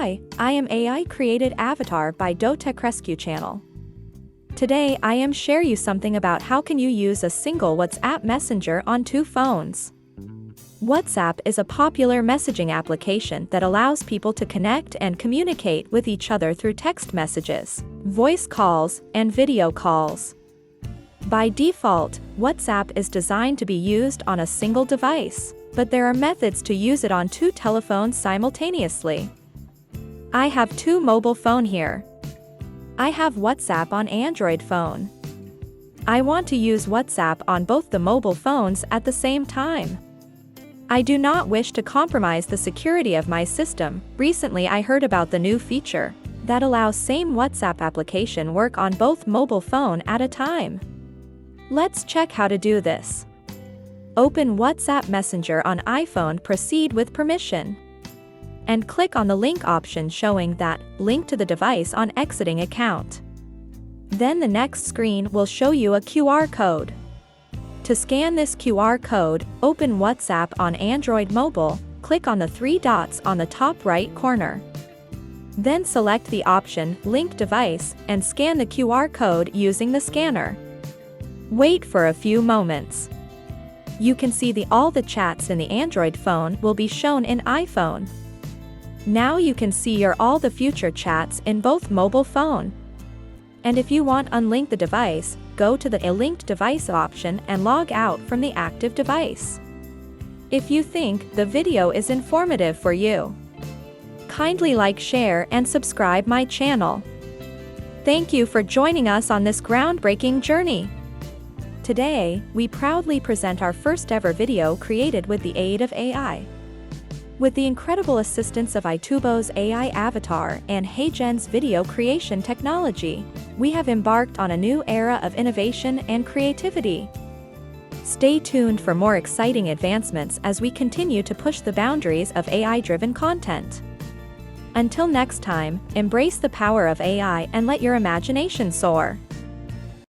Hi, I am AI Created Avatar by Tech Rescue Channel. Today I am share you something about how can you use a single WhatsApp messenger on two phones. WhatsApp is a popular messaging application that allows people to connect and communicate with each other through text messages, voice calls, and video calls. By default, WhatsApp is designed to be used on a single device, but there are methods to use it on two telephones simultaneously. I have two mobile phone here. I have WhatsApp on Android phone. I want to use WhatsApp on both the mobile phones at the same time. I do not wish to compromise the security of my system. Recently I heard about the new feature that allows same WhatsApp application work on both mobile phone at a time. Let's check how to do this. Open WhatsApp Messenger on iPhone, proceed with permission, and click on the link option showing that link to the device on exiting account. Then the next screen will show you a QR code. To scan this QR code, open WhatsApp on Android mobile, click on the three dots on the top right corner. Then select the option Link Device and scan the QR code using the scanner. Wait for a few moments. You can see all the chats in the Android phone will be shown in iPhone. Now you can see all the future chats in both mobile phone. And if you want to unlink the device, go to the linked device option and log out from the active device. If you think the video is informative for you, kindly like, share, and subscribe my channel. Thank you for joining us on this groundbreaking journey. Today, we proudly present our first ever video created with the aid of AI. With the incredible assistance of iTubo's AI avatar and HeyGen's video creation technology, we have embarked on a new era of innovation and creativity. Stay tuned for more exciting advancements as we continue to push the boundaries of AI-driven content. Until next time, embrace the power of AI and let your imagination soar.